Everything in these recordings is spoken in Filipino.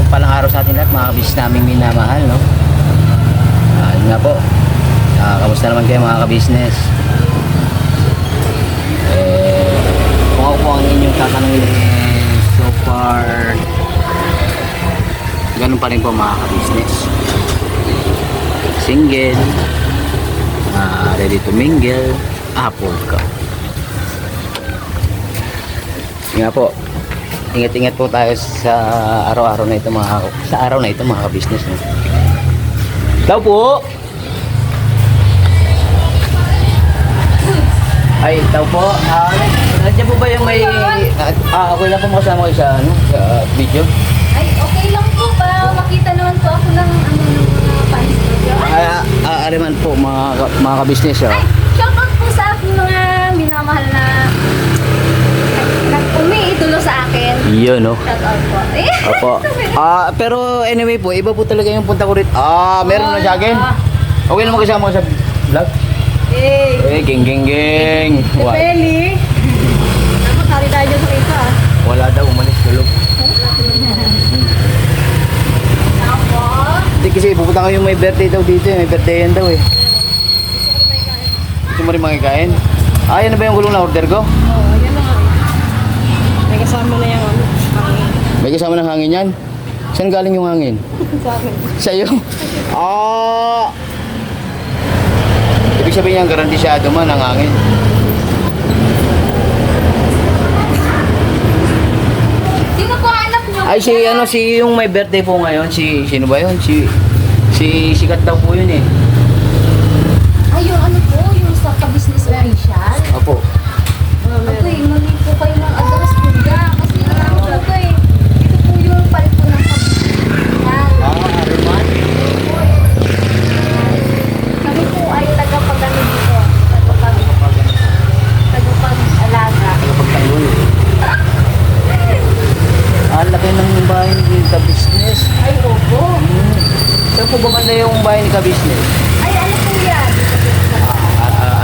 palang araw sa atin lahat, mga kabisnes naming minamahal, no? Yun nga po. Kamusta naman kayo mga kabisnes? Kung ako po ang inyong tatanungin, so far, ganun pa rin po mga kabisnes. Single, ready to mingle, apple ka. Yun nga po. Ingat-ingat po tayo sa araw-araw na ito mga ka-business, no? Daw po. Ay, daw po. Nandiyan po ba yung may okay lang po makasama kayo sa sa video? Ay, okay lang po ba? Makita naman po ako ng mga fans video. Ariman po mga ka-business, oh. Ay, shoutout po sa aking mga minamahal na umiidolo sa akin. Yun, no? Shoutout po. Opo. Pero anyway po, iba po talaga yung punta ko rito. Meron na sa akin. Okay naman kasama ko sa vlog. Geng. Peli. Dapat hari tayo dyan sa isa. Wala daw, umalis tulog. Tapos, Hindi kasi pupunta kayo may birthday daw dito eh. May birthday yan daw eh. Gusto mo rin makikain? Yan na ba yung gulong na order ko? oh, yan na nga. May kasama na yung hangin. May kasama ng hangin yan? Saan galing yung hangin? Sa akin. Sa'yo? Ibig sabihin yan, garantisado man ang hangin. Sino po anak niyo? Ay, si yung may birthday po ngayon, sino ba yun? Sikat daw po yun eh. Ay, yung ano po, yung sa ka-business official. Opo. Okay, mali po kayo ng address po niya. Kasi ano po eh. Ito po yung palit po ng ka-business. Ariman? Kami po ay tagapagano dito. Tagapag-alaga. Pagtanggol. Laki ng bahay ni ka-business. Ay, opo. Saan po ba banda yung bahay ni ka-business? Ay, ano po yan?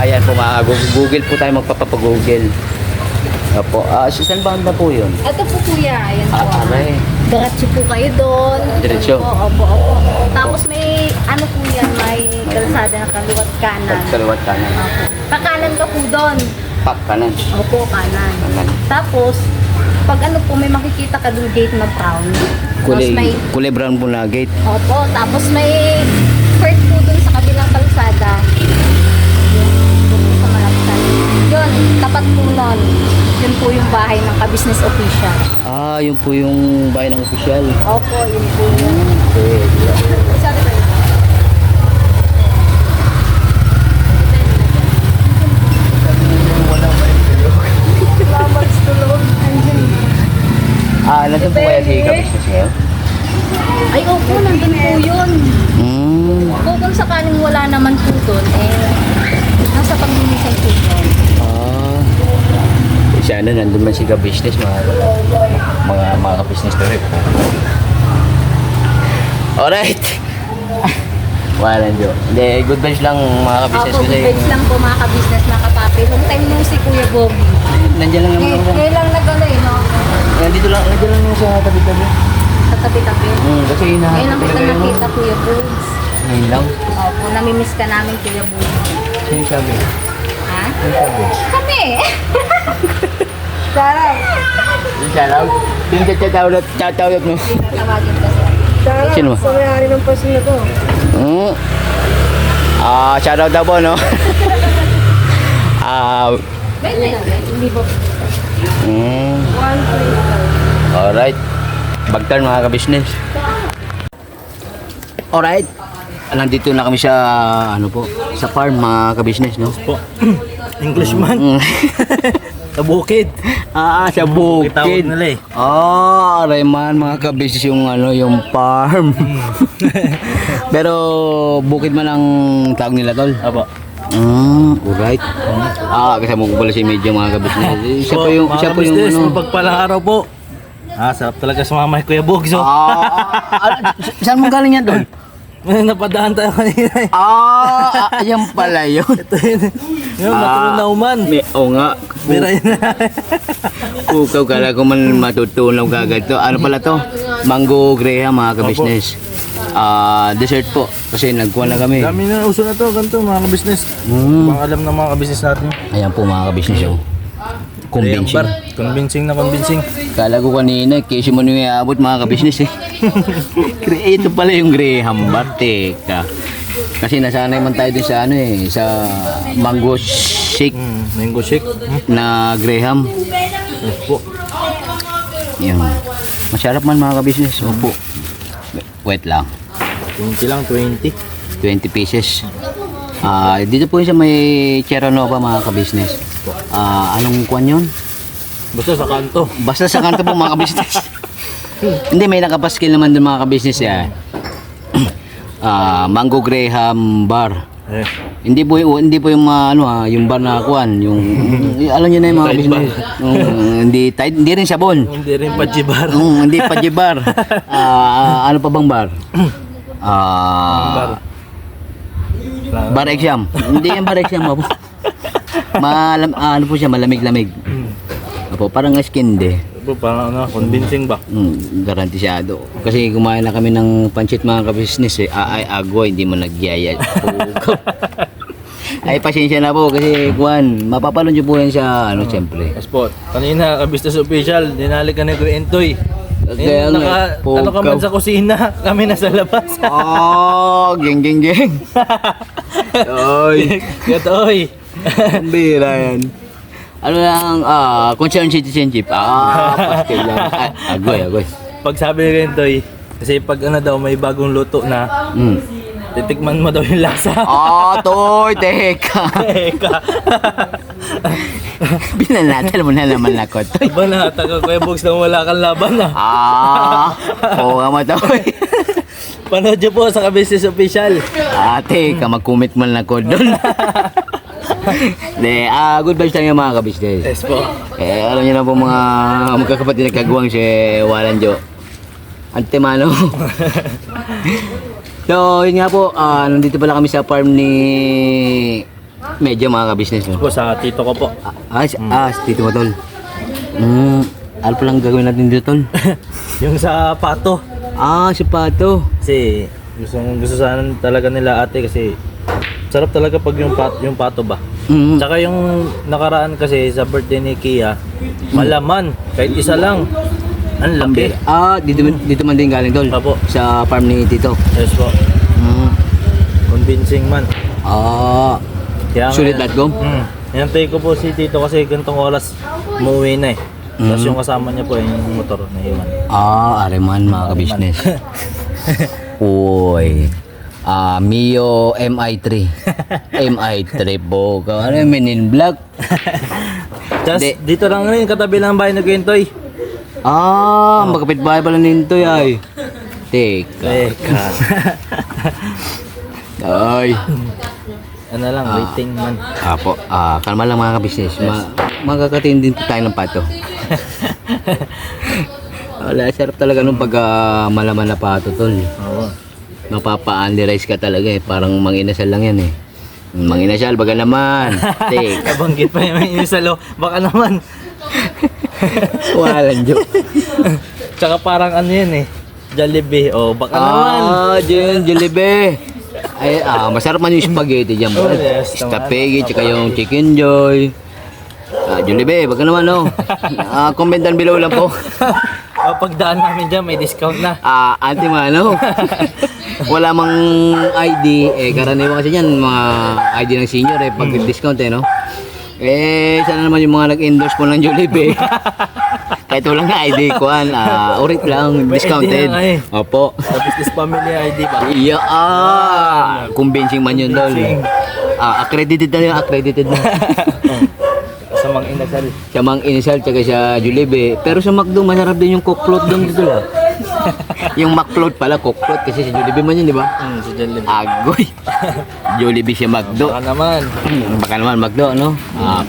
Ayan po Google po tayo magpapag-Google. Opo. Saan banda po yun? Ito po kuya. Ayan po. Aray. Diretso po kayo doon. Diretso? Opo. Tapos may ano po yan, may kalsada na kaliwat kanan. Kaliwat kanan. Opo. Pakanan ka po doon. Pak kanan. Opo, kanan. Kanan. Tapos, pag ano po, may makikita ka doon gate na brown. Tapos may, Kulay brown po na gate. opo, tapos may court po doon sa kabilang kalsada. Yung doon po sa malapsan. Yun, tapat po nun. Yun po yung bahay ng ka-business official. Yun po yung bahay ng opisyal. Opo, yun po yun. Okay. Sabi ba yun? Salamat sa tulog. Nandun po kaya si ka-business ngayon? Ay, opo, nandun po yun. Kung sakaling wala naman po doon, nasa paglilisan po doon. Sana nandun man si ka-business, mga ka-business na rin. Alright! Walang joke. Hindi, good vibes lang mga ka-business Opo, kasi. good lang po mga ka-business, mga kapapi. Long time no si Kuya Bobby. Nandiyan lang naman ako. Ngayon lang nag-ano no? Nandiyan lang yung sa tabi-tabi. Sa tabi-tabi. Kasi Ngayon lang kita talaga yun. nakita, Kuya Bobs. Ngayon lang. Opo, namimiss ka namin, Kuya Bobby. Sino sabi? Ha? Sino sabi? Kami! Sarap! Sino sabi? Sino tatawag mo? Tawagin ka sir. Sino mo? Sa may-ari ng person na to. Shoutout daw po, no? Hindi po. Alright. Bagtan mga ka-business. Alright. Nandito na kami sa sa farm mga ka-business, no? Po. Englishman. Sa bukid. Sa bukid. Tawag nila eh. Aray man mga ka-business yung farm. Pero bukid man ang tawag nila, tol. Apo. Alright. Kasama ko pala si Medyo mga ka-business. Siya po yung business, mapagpalang araw po. Sarap talaga sumama kay Kuya Bogso. Saan mo galing yan, tol? May napadaan tayo kanina eh. Ayan pala yun. Ito yun. Yung matunaw man. Oo nga. Biray na. Pukaw kala ko man matutunaw kagad to. Ano pala to? Mango Graham mga kabisnes. Dessert po. Kasi nagkuha na kami. Dami na uso na to, ganito mga ka-business. Bang alam ng mga ka-business natin. Ayan po mga kabisnes. Oh. Convincing. Convincing na convincing. Kala ko kanina, kasi mo nung iabot mga kabisnes eh. Ito pala yung Graham bar. Teka. Kasi nasanay man tayo dun sa ano eh, sa mango shake Mango shake. na Graham. Yes po. Yan. Masarap man mga kabisnes. Opo. Wait lang. 20 lang, 20. 20 pieces. Dito po yung sa may Cheranova mga kabisnes. Anong kwan yun? Basta sa kanto. Basta sa kanto po mga kabisnes. Hindi, may nakapaskil naman dun mga kabisnes ya. Mango Graham bar. Eh. Hindi po yung yung bar na kuan, yung alam niyo na yung mga Tide business. Hindi tight, hindi rin sabon. Hindi rin pajibar. Hindi pa bar. Ano pa bang bar? Bar exam. Hindi yan bar exam po. Ano po siya, malamig-lamig. Opo, parang skin de. Parang convincing ba? Garantisado. Kasi kumain na kami ng pancit mga ka-business eh. Agoy, hindi mo nagyaya. Ay, pasensya na po kasi kuan, mapapalon niyo po yan sa siyempre. Yes po. Kanina ka-business official, dinali ka ni Kuya Entoy. Kaya nga, Ano ka man sa kusina, kami nasa labas. Geng. Oy, Gatoy. ang bira yan. Ano lang, concerned citizenship. Pastel lang. Agoy. Pag sabi ni Kuya Entoy, kasi pag daw may bagong luto na, titikman mo daw yung lasa. Toy, teka. Teka. Binanatan mo na naman ako, Toy. Iba na, taga Kuya Bogs na wala kang laban na. Oo nga mo, Toy. Panood nyo po sa ka-business official. Teka, mag-comment man ako doon. Good vibes lang yung mga kabisnes. Yes po. Alam niyo na po mga magkakapatid na kagawang si Walan Jo. Antemano. So, yun nga po, nandito pala kami sa farm ni Medyo mga kabisnes. No? Po sa tito ko po. Si Tito Matol. Ano palang gagawin natin dito, Tol? Yung sa pato. Si Pato. Kasi gusto sana talaga nila ate kasi sarap talaga pag yung pato ba. Tsaka yung nakaraan kasi sa birthday ni Kia, malaman, kahit isa lang. Ang laki. Dito man din galing, Tol. Apo. Sa farm ni Tito. Yes po. Convincing man. Kaya Sulit.com? Hinantay ko po si Tito kasi gantong oras umuwi na eh. Tapos yung kasama niya po yung motor na iwan. Areman mga kabisnes. Uy. Mio MI3. MI3 po. Ano yung menin black? Just dito lang rin, katabi lang bahay na Gwentoy. Magkapit-bahay pala nito ay. Teka. Ay. Ano lang, waiting man. Apo, kalma lang mga kabisnes. Magkakatiin din po tayo ng pato. Wala, sarap talaga nung pag malaman na pato, Tol. Oo. Mapapa-underize ka talaga eh. Parang manginasal lang yan eh. Manginasal, baga naman. Kabanggit pa yung inisalo. Baka naman. Walang joke. Tsaka parang ano yan eh. Jollibee. Baka naman. Jollibee. Ay, masarap man yung spaghetti dyan. Yes, Spaghetti, tsaka yung chicken joy. Jollibee, baga naman comment down below lang po. Pagdaan namin dyan, may discount na. Antimano. Wala mang ID. Karaniwan kasi yan, mga ID ng senior pag discount no. Sana naman yung mga nag-endorse po ng Jollibee. Kahit walang ID ko, urit lang, discounted. Opo. Sa business family ID ba? Convincing man yun, Dol. Accredited na. Sa Mang Inasal. Sa Mang Inasal, tsaka sa Jollibee. Pero sa McDo, masarap din yung coke float doon dito lang. Yung McFloat pala, coke float. Kasi sa Jollibee man yun, di ba? Sa Jollibee. Agoy. Jollibee siya McDo. Baka naman. McDo, no?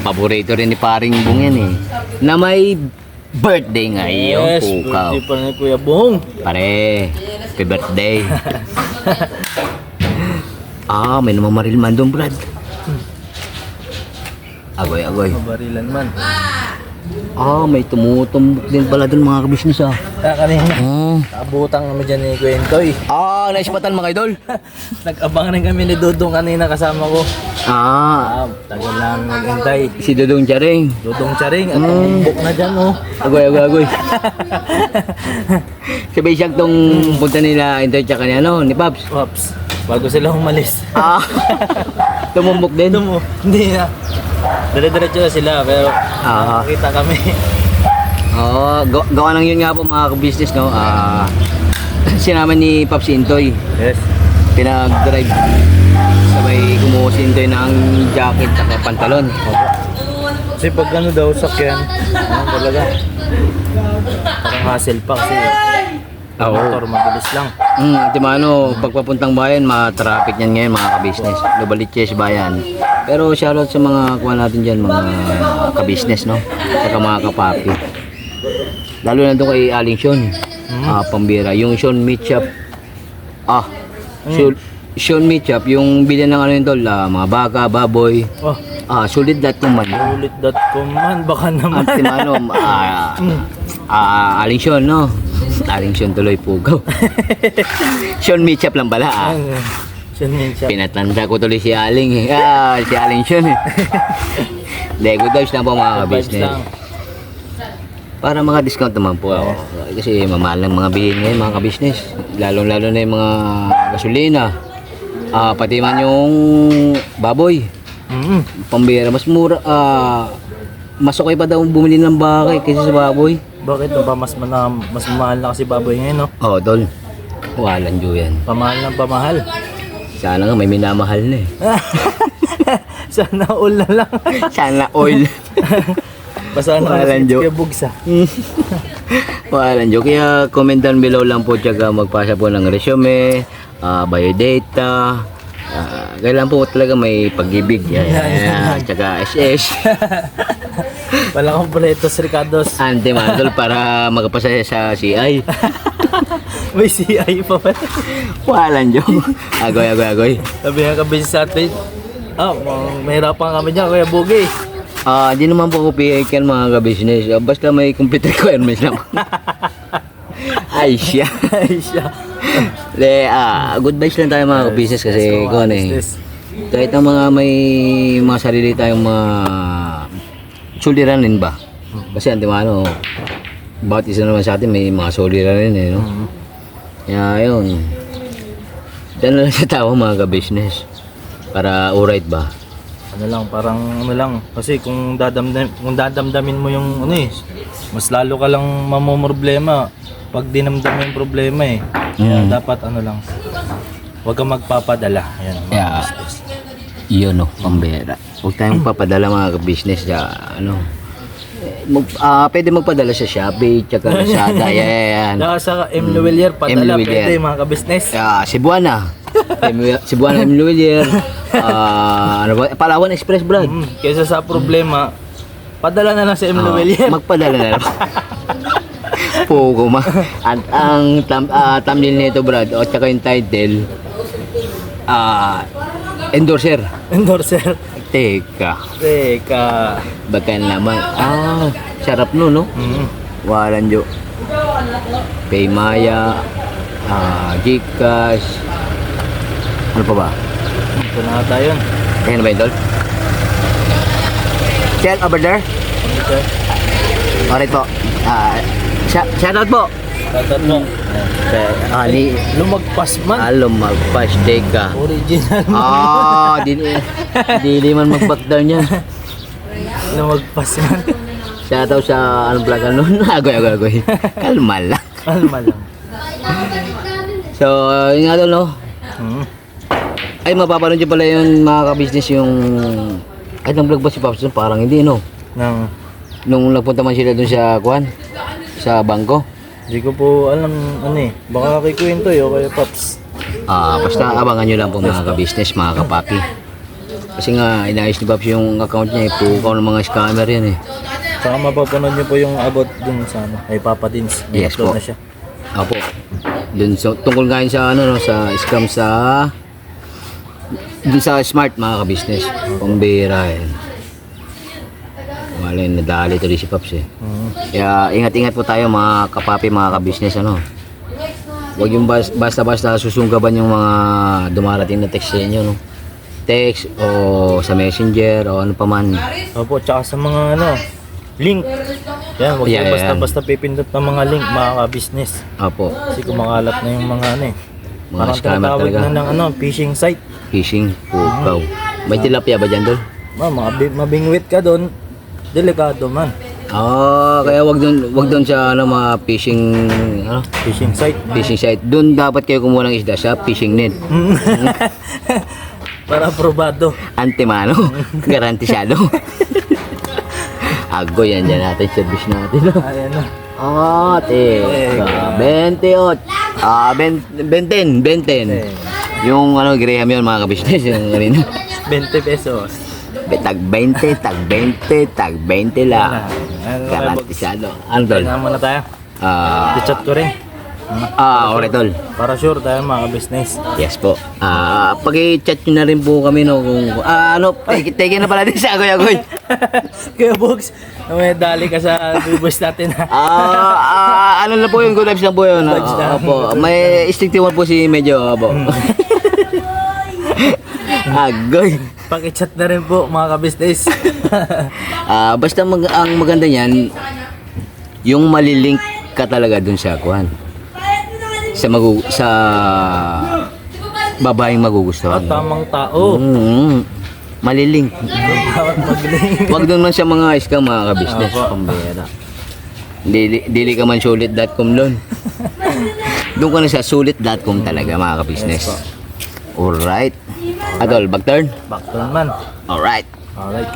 Paborito rin ni paring Bong yan eh. Na may birthday ngayon, Yes, pukaw. birthday pa ni Kuya Bong. Pare. Happy birthday. May namamaril man doon, Brad. Agoy. Mabarilan man. May tumutumbok din pala doon mga kabisnes Kanina. Abutang kami dyan ni Kwentoy. Naispatan mga idol. Nag-abang rin kami ni Dudong kanina kasama ko. Tagal lang naghintay. Si Dudong Charing. Dudong Charing at tumbok na dyan, oh. Agoy. Sabay siya tong punta nila Intoy tsaka ni ni Paps. Pops, bago sila umalis. Tumumbok din. Hindi na. Dire-diretso na sila, pero nakita kami. Gawa lang yun nga po mga business, no? Sinama ni Paps si Intoy. Yes. Pinag-drive. Sabay kumuha si Intoy ng jacket at pantalon. Kasi pag ano daw sakyan, talaga. Parang hassle pa kasi motor mabilis lang. Pagpapuntang bayan, ma-traffic yan ngayon mga ka-business. Lubalitches bayan. Pero shoutout sa mga kuha natin dyan, mga ka-business, no? Saka mga kapapi. Lalo na doon kay Aling Sean. Pambira. Yung Sean Meat Shop. Sean Meat Shop, yung bilhan ng ano yun tol, mga baka, baboy. Solid.com man. Solid.com man, baka naman. At Aling Sean, no? Aling Sean tuloy pugaw. Sean Meat Shop lang pala, Sean Meat Shop. Pinatanda ko tuloy si Aling, si Aling Sean, Lego daws na po mga business. Para mga discount naman po ako. Kasi mamahal ng mga bilhin ngayon mga ka-business. Lalo na yung mga gasolina. Pati man yung baboy. Pambira. Mas mura. Mas okay pa daw bumili ng bakay kaysa sa baboy. Bakit? Mas mahal na kasi baboy ngayon, no? Tol. Walang dyo yan. Pamahal ng pamahal. Sana nga may minamahal na Sana all na lang. Sana oil. Basta na kaya bugsa. Walang joke. Kaya comment down below lang po, tsaka magpasa po ng resume, biodata. Kailan po talaga may pag-ibig. Tsaka SS. Wala kompletos Ricardos. Anti-mandol para magpasa sa CI. May CI pa pala. Walang joke. Agoy. Sabi nga kabisi sa atin, mahirapan kami dyan, Kuya Bugi. Di naman po ako PIKan mga ka-business. Basta may complete requirements lang. Ay siya. Good vibes lang tayo mga ka-business kasi kahit ang mga may mga sarili tayong mga suliranin ba? Kasi antimano, bawat isa naman sa atin may mga suliranin no? Kaya yun. Diyan na lang sa tao mga ka-business. Para alright ba? Kasi kung dadamdamin mo yung mas lalo ka lang mamomroblema pag dinamdam mo yung problema Kaya dapat huwag kang magpapadala. Ayan, Yun pambera. Huwag tayong papadala mga ka-business pwede magpadala sa Shopee tsaka Lazada. Yan. Sa M. Luwelier padala pwede mga ka-business. Cebuana M. Luwelier. Palawan Express, Brad. Kaysa sa problema, padala na lang sa M. Luwelier. Magpadala na lang. Pugo ma. At ang thumbnail nito, Brad, o tsaka yung title, endorser. Teka. Baka naman. Sarap no? Walang jo. Paymaya, Gcash. Ano pa ba? Ito na ata yun. Ayan na ba yun, Tol? Shell over there? Alright po. Shoutout po. Lumagpas man. Lumagpas. Teka. Original. Dili man mag-backdown yan. Lumagpas man. Shoutout sa vlog Agoy. Kalma lang. So, yun nga Tol, no? Ay, mapapanood nyo pala yun mga ka-business yung... Ay, nang vlog ba si Pops? Parang hindi, no? Nung nagpunta man sila dun sa sa bangko. Hindi ko po alam, baka kay Kwentoy o kay Pops. Basta abangan nyo lang po mga ka-business, mga kapapi. Kasi nga, inayos ni Pops yung account niya, ipukaw ng mga scammer yan Saka mapapanood nyo po yung about dun sa kay Papa Dins. Yes po. Na siya. Opo. Dun sa, tungkol nga yun sa ano no, sa scam sa dun sa smart mga ka-business. Pambira yan. Wala yung nadali tuloy si Pops eh. Kaya ingat-ingat po tayo mga kapapi, mga ka-business ano. Huwag yung basta-basta susunggaban yung mga dumarating na text sa inyo no. Text o sa messenger o ano pa man. Opo, tsaka sa mga ano, link. Yan, huwag Yeah, kayo yan. basta-basta pipindot ng mga link, mga ka-business. Opo. Kasi kumakalat na yung mga ano eh. Mga Parang scammer tinatawag talaga. na ng ano, phishing site. Phishing, pukaw. May tilapia ba dyan doon? Mabingwit ka doon, delikado man. Kaya wag doon sa ano mga Phishing site. fishing site. Doon dapat kayo kumuha ng isda sa fishing net. Para aprobado. Antemano, garantisado. Ago yan dyan natin, service natin. Ayan na. Teka, 28. 20. Yung ano, Graham yun mga ka-business. Yung kanina. 20 pesos. Tag 20, tag 20, tag 20 lang. Ano, Garantisado. Ano tol? Kaya muna tayo. I-chat ko rin. Okay tol. Para sure tayo mga business. Yes po. Pag-i-chat nyo na rin po kami no kung take na pala din sa Agoy. Kaya Box, may dali ka sa bibos natin ha. Ano na po yung good vibes lang po yun. Vibes lang. Opo. May stick one po si Medyo. Opo. Agoy. Pag-i-chat na rin po mga ka-business. Basta ang maganda niyan, yung malilink ka talaga dun sa kuhan. Sa babaeng magugustuhan. Tamang tao. Malilink. Dapat mag-link. Wag doon man sa mga scam mga ka-business. Opo. Pambera. Dili ka man sulit.com doon. Doon ka na sa sulit.com talaga mga ka-business. Yes, Alright. Adol, back-turn? Backturn man. Alright. Alright.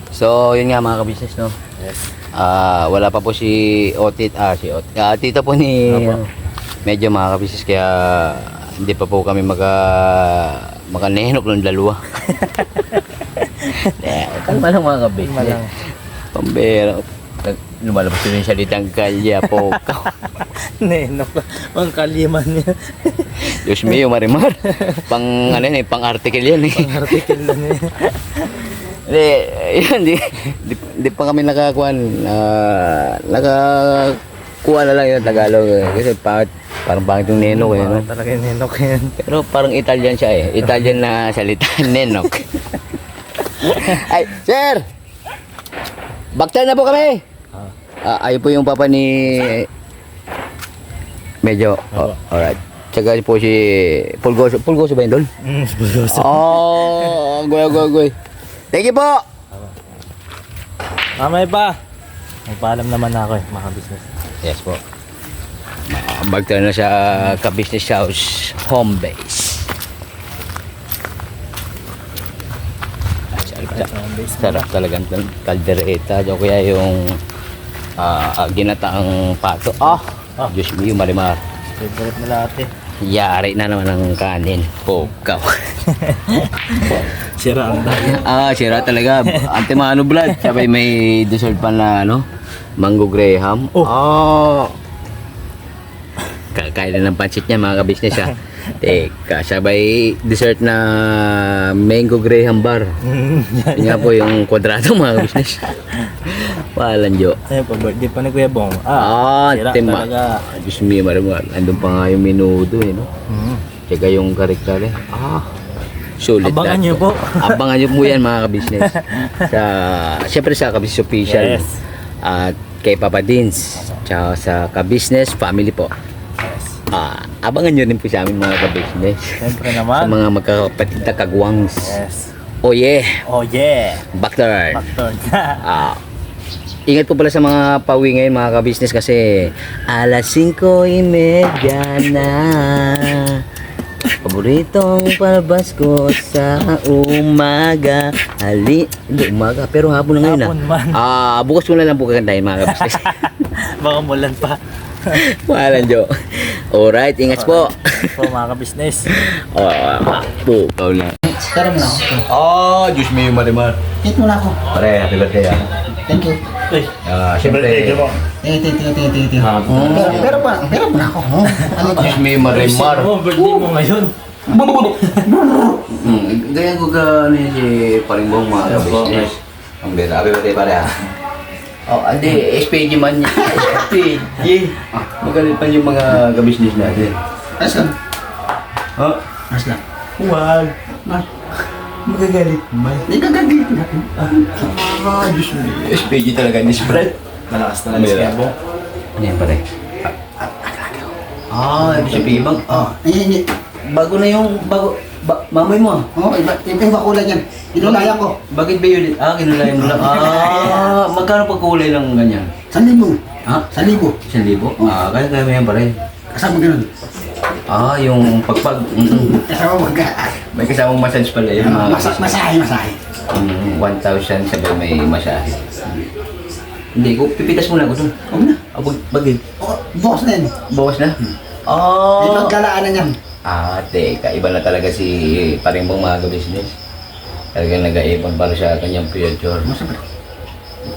So, yun nga mga ka-business, no? Yes. Wala pa po si Otit. Tito po ni Opo. medyo mga ka-business, kaya hindi pa po kami makanenok ng dalawa. Kalma lang mga ka-business. Kalma lang. Pambera. Lumalabas yun yung salitang kalya po. Nenok. Ang kaliman niya. Diyos mio, Marimar. Pang article yan eh. Pang-article lang niya. Hindi pa kami nakakuha na lang yung Tagalog eh. Kasi parang pangit yung nenok eh. No? Talaga yung nenok yan. Pero parang Italian siya eh. Italian na salita, nenok. Ay, sir! Backturn na po kami! Ayun po yung papa ni Medyo. Alright. Tsaka po si Pulgoso. Pulgoso ba yun doon? Buloso. Goy. Thank you po! Mamay pa. Magpaalam naman ako eh, mga business. Yes po. Backturn na sa ka-business house home base. Sarap talagang kaldereta. O kaya yung ginataang pato. Diyos mo yung Marimar. Favorite nila ate. Yari na naman ang kanin. Pukaw. Sira ang dahil. Sira talaga. Antemano blood. Sabay may dessert pa na mango graham. Kakain na ng pansit niya mga ka-business ha. Teka, sabay dessert na mango graham bar. Yun nga po yung kwadrado mga ka-business. Walang jo. Ayun po, birthday pa ni Kuya Bong. Sira tema. talaga. Diyos mo, Marimar. Andun pa nga yung menudo eh, no? Tsaka yung kare-kare. Sulit. Abangan lahat niyo po. Abangan niyo po yan mga ka-business. Siyempre sa ka-business official. Yes. At kay Papa Dins. Tsaka sa ka-business family po. Yes. Abangan nyo rin po sa amin mga ka-business. Siyempre Sa naman. mga magkakapatid na kagwangs. Yes. Oh yeah. Oh yeah. Backturn. Backturn. Ingat po pala sa mga pauwi ngayon mga ka-business kasi alas 5:30 na. Paboritong palabas ko sa umaga. Hindi umaga pero hapon na ngayon Hapon man. Bukas ko na lang po kakantahin mga ka-business. Baka mulan pa. Walang jo. Alright, ingat po. Po mga ka-business. Pukaw na. Tara mo na ako. Diyos mo yung Marimar. Hit mo na ako. Pare, happy birthday Thank you. Siyempre. Tingin. Ah, Pero pa na ako. Ano ba? Diyos may marimar. mo, birthday mo ngayon. Ganyan ko ka ano yun si Paringbong mga business. Ang bera. Abi ba tayo pare ha? Oh, ande, SPG man niya. SPG. Magalit pa yung mga ka-business natin. Ayos lang. Oh, Ayos lang. huwag. Magagalit ba? Hindi ka gagawin natin. Diyos mo. SPG talaga ni spread. Malakas talaga si Kebo. Ano yan pare? Ibig sabihin bang? Hindi. Bago na yung, mamay mo ah. Oo, iba kulay yan. Inulayan ko. Bakit ba yun? Kinulayan mo lang. Magkano pag kulay ng ganyan? 1,000. Ha? 1,000. 1,000? Kaya mo yan pare. Kasama ganun. Yung pagpag. Kasama magka. May kasamang massage pala yun. Masahe. 1,000 sabay may masahe. Hindi ko, pipitas muna ako dun. Huwag na. Bagay. Boss na yun. Bawas na? May magkalaan na yan. Teka, iba na talaga si Parimbong mga business. Talagang nag-aipon para sa kanyang future. Masama.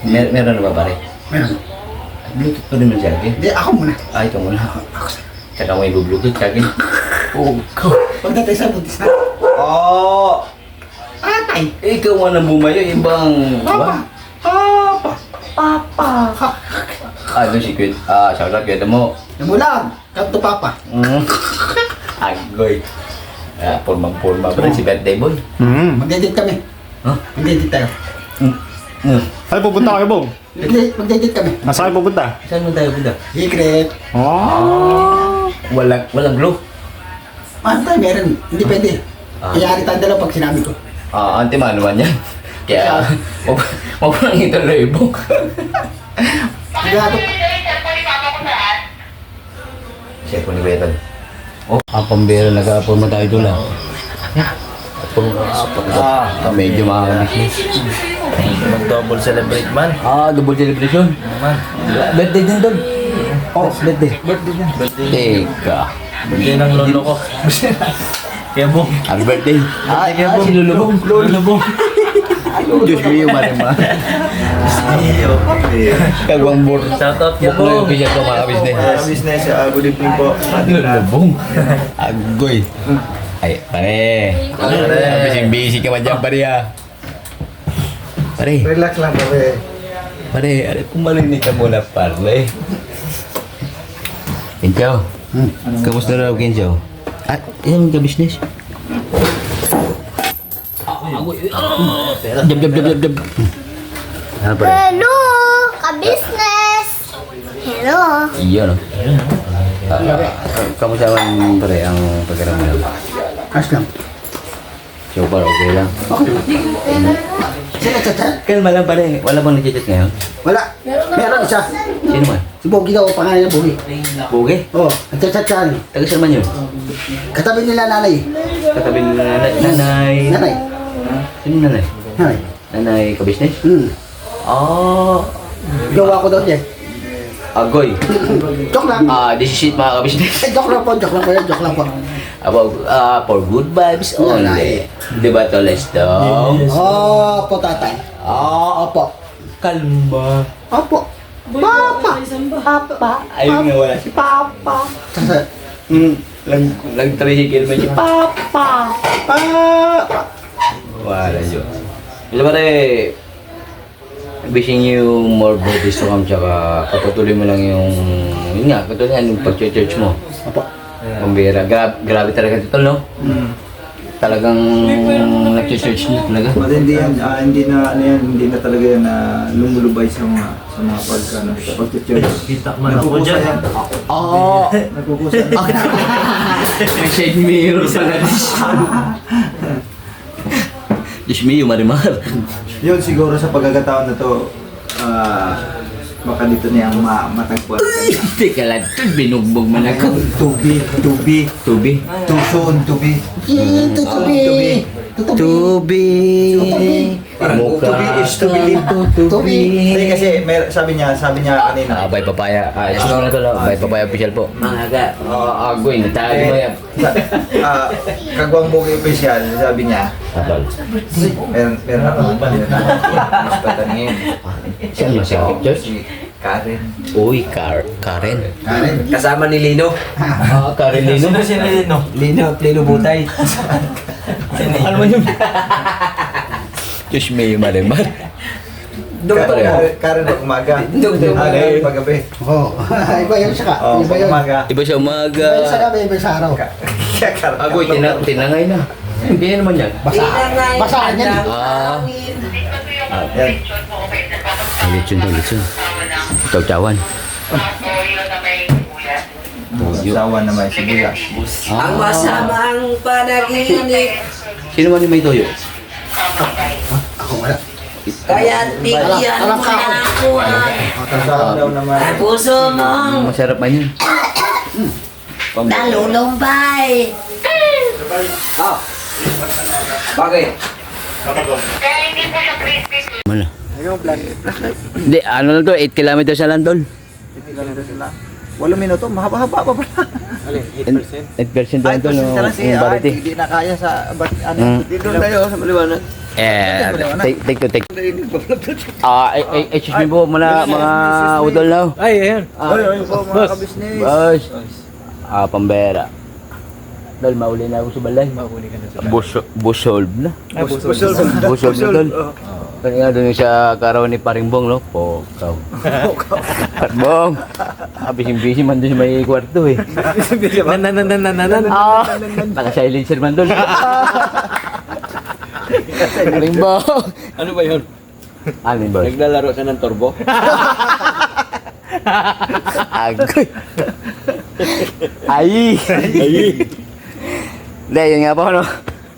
Meron na ba pare? Meron. Bluetooth pa rin man siya. Hindi, ako muna. Ito muna. Tsaka mo i-bluetooth sa akin. Pagdating sa buntis na. Atay. Ikaw nga nang bumayo, ibang... Papa. Doon si Quid. Shout out Quid mo. Namulang. Kanto papa. Agoy. Purma pa rin si birthday boy. Mag-edit kami. Huh? Mag-edit tayo. Saan pupunta kayo, Bong? Mag-edit kami. Nasa kayo pupunta? Saan mo tayo punta? Secret. Walang glue. Tayo meron. Hindi pwede. Kayari tayo dalawa pag sinabi ko. Ante manuan yan. Kaya, wag lang ituloy mo. Sigurado. Siya po ni Beton. Pambira, nag-apon mo tayo doon lang. Medyo makakamisnis. Mag-double celebrate man. Double celebration. Man. Birthday din doon. Birthday. Birthday. Teka. Birthday ng lolo ko. Kebo. Happy birthday. Si Lulubong. Lulubong. Diyos ko yung marimar. Kagwang bur. Shoutout Buklo Kebo. yung pizza ko mga business. Business, good evening po. Lulubong. Agoy. Ay, pare. Busy ka man dyan, pare ah. Pare. Relax lang po eh. Pare, kung marinig ka muna, pare. Kincho. Kamusta na raw, Kincho? Yan ka business. Jab. Pare. Hello, ka-business! Hello! Iyon, no? Kamusta man, pare, ang pagkaramdam? Ayos lang. So far, okay lang. Sino chat? Kalma lang, pare. Wala bang nag-chat ngayon? Wala. Meron isa. Sino man? Si Bogi daw, pangalan niya Bogi. Buge? Oo, nagchat-chat siya. Taga saan man yun? Katabi nila nanay. Katabi nila nanay. Nanay. Sino nanay? Nanay. Nanay ka-business? Gawa ko daw niya. Agoy. Joke lang. This is it mga ka-business. Joke lang po. Joke lang po. About, for good vibes only. Di ba to, Lesto? Opo, tatay. Opo. Kalma. Opo. Papa. Ayun nga, wala si Papa. Sasa. Nag-tricycle man si Papa. Papa. Wala yun. Ito pare, wishing you more birthdays to come, tsaka patutuloy mo lang yung, yun nga, patuloy yung pag-church mo. Opo. Pambira, grabe talaga ito, no? Talagang nag-church mo talaga. But hindi yan, hindi na talaga yan lumulubay sa mga pag-church. Kita man ako dyan. Nagkukusa. May shade mirror pala. Diyos me, marimar. Yun siguro sa pagkakataon na to, baka dito niyang matagpuan. Teka lang, binugbog man ako. Tubi. Tubi. Tubi. Mukha. To be is to believe. To be. Hindi kasi sabi niya kanina. Bay Papaya. Excuse me na to lang. Bay Papaya official po. Mga ga. Agoy. Natali mo yan. Kagwang Bogey official, sabi niya, Abal. meron ako. Mas pataningin. Saan ba siya? George? Si Karen. Uy, Karen. Kasama ni Lino. Karen Lino. Sino si Lino? Lino Butay. Ano ba yun? Diyos may malimar. Karen na umaga. Doon. Karen paggabi. Oo. Iba yun siya. Oh, Iba yun. umaga. Iba siya umaga. Iba yun sa gabi, iba sa araw. Agoy, tinangay na. Hindi naman yan. Basahan yan. Yan. Lechon. Chow-chowan. Sawa naman si Buya. Ang masamang panaginip. Sino man yung may toyo? Ako wala. Kaya tigyan mo na ako Sawa daw naman. ang puso mong Masarap man yun. nalulumbay. Bakit? Mana? Hindi, ano lang to? 8 kilometers na lang tol. 8 minuto, mahaba-haba pa pala. 8% lang tol. Yung bariti. Hindi na kaya sa Dito tayo sa maliwanag. Take. Excuse me po muna mga udol na. Ay, ayan. Ay po mga kabisnes. Boss. Pambera. Dol, mauli na ako sa balay. Mahuli ka na sa Busolve na. Busolve na tol. Kaya nga doon sa karawan ni Paring Bong, no? Pokaw. Bong! Busy man doon sa may kwarto eh. Naka-silencer man doon. Paring Bong! Ano ba yun? Ano yun, boss? Naglalaro ka ng turbo? Agoy! Ay! Hindi, yun nga po, no?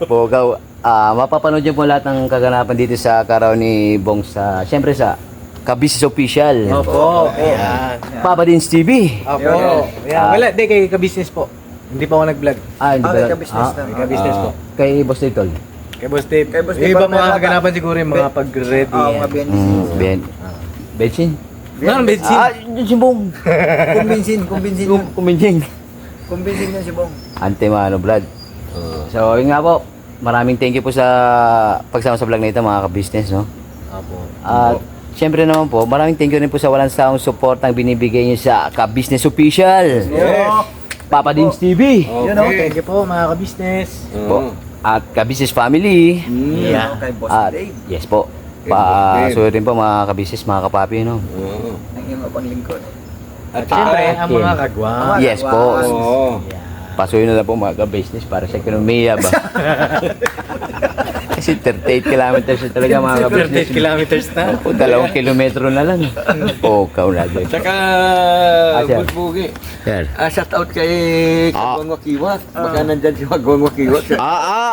Pokaw. Mapapanood niyo po lahat ng kaganapan dito sa karaw ni Bong sa, siyempre sa Kabisis Official. Opo. Ayan. Papa Dins TV. Opo. Yan. Wala, di kay ka-business po. Hindi pa ako nag-vlog. Hindi ba? Ka-business na. Ka-business po. Kay Boss Titol. Kay Boss Dave. Kay Boss Dave, Yung iba meron mga ka. kaganapan siguro yung mga pag-ready. Mga benis. Ben. Bensin. Ano, medicine? Yun si Bong. Kumbinsin. Kumbinsin. Yan si Bong. Ante Mano Brad. So, yun nga po. Maraming thank you po sa pagsama sa vlog na ito mga ka-business, no? Opo. At syempre naman po, maraming thank you rin po sa walang sawang support ang binibigay niyo sa Ka-Business Official. Papa Dins TV. Yun o, thank you po mga ka-business. Po. At Ka-Business Family. Yeah. Kay Boss At Dave. yes po. So rin po mga ka-business, mga kapapi, no? Ang iyong panglingkod. At syempre, ang mga kagwang. Yes po. Oo. Pasuyin na lang po mga ka-business para sa ekonomiya ba? Kasi 38 kilometers na talaga mga ka-business. 38 kilometers na. O, 2 kilometro na lang. Pokaw na doon. Tsaka, Sir. Bugbugi. Yan. Shout out kay Kagwang Wakiwat. Baka nandyan si Kagwang Wakiwat.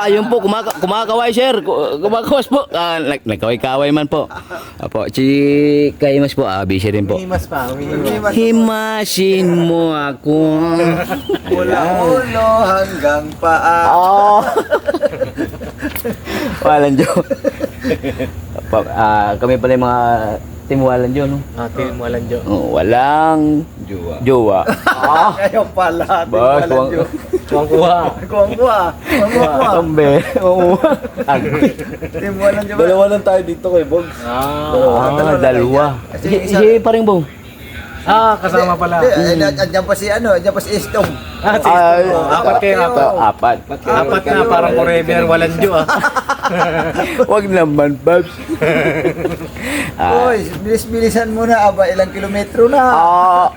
Ayun po, kumakaway, sir. Kumakawas po. Nagkaway-kaway man po. Apo, si Kaimas po, busy rin po. Mimas pa. Himasin mo ako. Mula ulo hanggang paa. Oh. Walang Jo. Kami pala yung mga team Walang Jo, no? Team Walang Jo. Walang jowa. Kayo pala. Bas, Tuwang-kuha. Kuwang-kuwa. Kambe. Oo. Team walang diba? Dalawa lang tayo dito kay Bogs. Dalawa. Kasi Si Paring Bong. Kasama pala. Andiyan pa si Estong. Apat kayo, Apat. Apat na parang forever Walang Jo Wag naman, Babs. Uy, bilis-bilisan mo na. Aba, ilang kilometro na.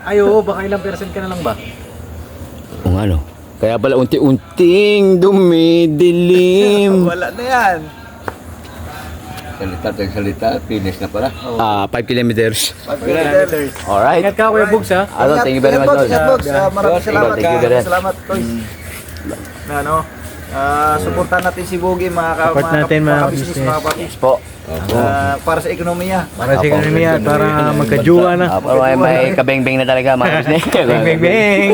Ayo, baka ilang percent ka na lang ba? Kung ano. Kaya pala unti-unting dumidilim. Wala na yan. Salita, finish na pala. 5 kilometers. 5 kilometers. Alright. Ingat ka, Kuya Bogs ha. Thank you very much, Lord. Maraming salamat. Thank you very much. Salamat, Toys. Suportahan natin si Bogi, Support natin, mga business, business. mga kapatid. Po. Para sa ekonomiya. Para sa ekonomiya at para magkajuwa na. May kabeng-beng na talaga, mga business. Bang, bang, bang.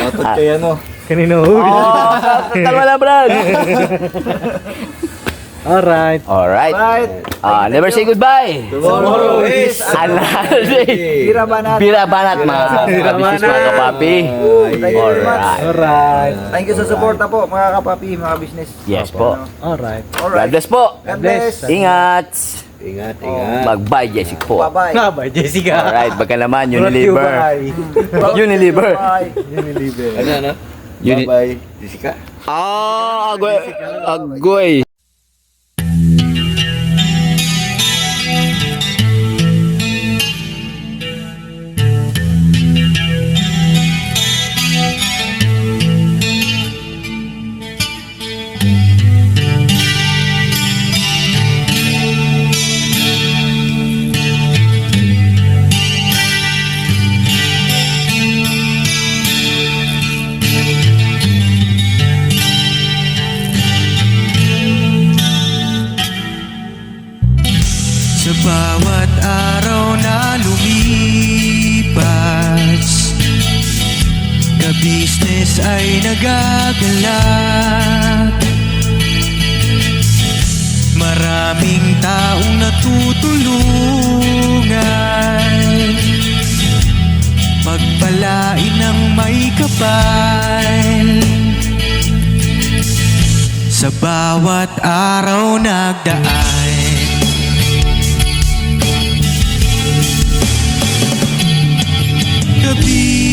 Dapat kay Kanino? Kalma lang, Brad. Alright. Alright. Never say goodbye. Tomorrow is Another day. Bira Banat. Bira banat mga kabisnes mga kapapi. Alright. Alright. Thank you sa suporta po mga kapapi, mga business. Yes po. Alright. God bless po. God bless. Ingat. Ingat, ingat. Mag-bye, Jessica po. Bye-bye. Bye, Jessica. Alright, baka naman, Bye. Unilever. Unilever. Bye. Unilever. Ano? Uni- Bye-bye, Jessica. Agoy. Agoy. Sa bawat araw na lumipas, ka-business ay nagagalak. Maraming taong natutulungan, pagpalain ng may kapal. Sa bawat araw nagdaan,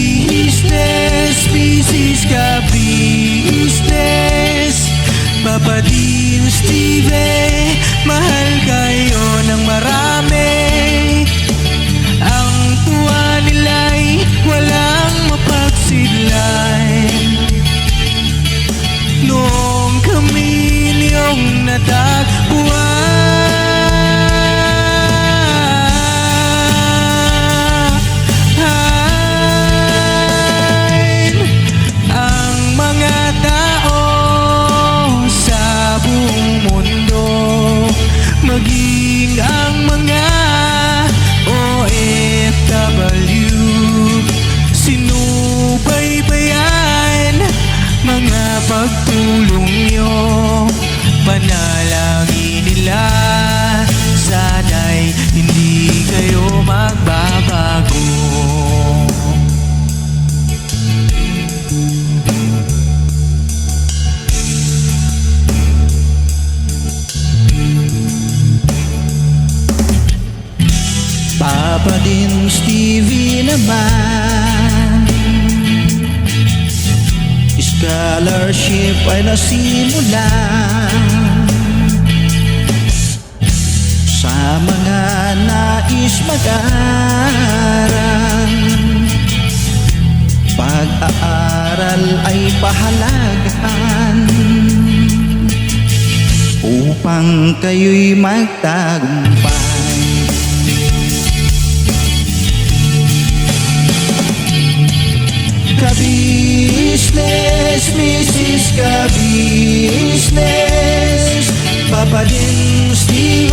ka-business, business ka-business. Papa Dean, Steve, mahal kayo ng marami. Ang tuwa nila'y walang mapagsidlan. Noong kami niyong natagpuan, ang mga tao sa buong mundo, maging ang mga OFW, sinubaybayan mga pagtulong nyo, panalangin nila, sana'y hindi kayo magbabago. Papa din Stevie naman, scholarship ay nasimula sa mga nais mag-aral. Pag-aaral ay pahalagahan upang kayo'y magtagumpay. Ka-business, Mrs. Ka-business, Papa din Steve,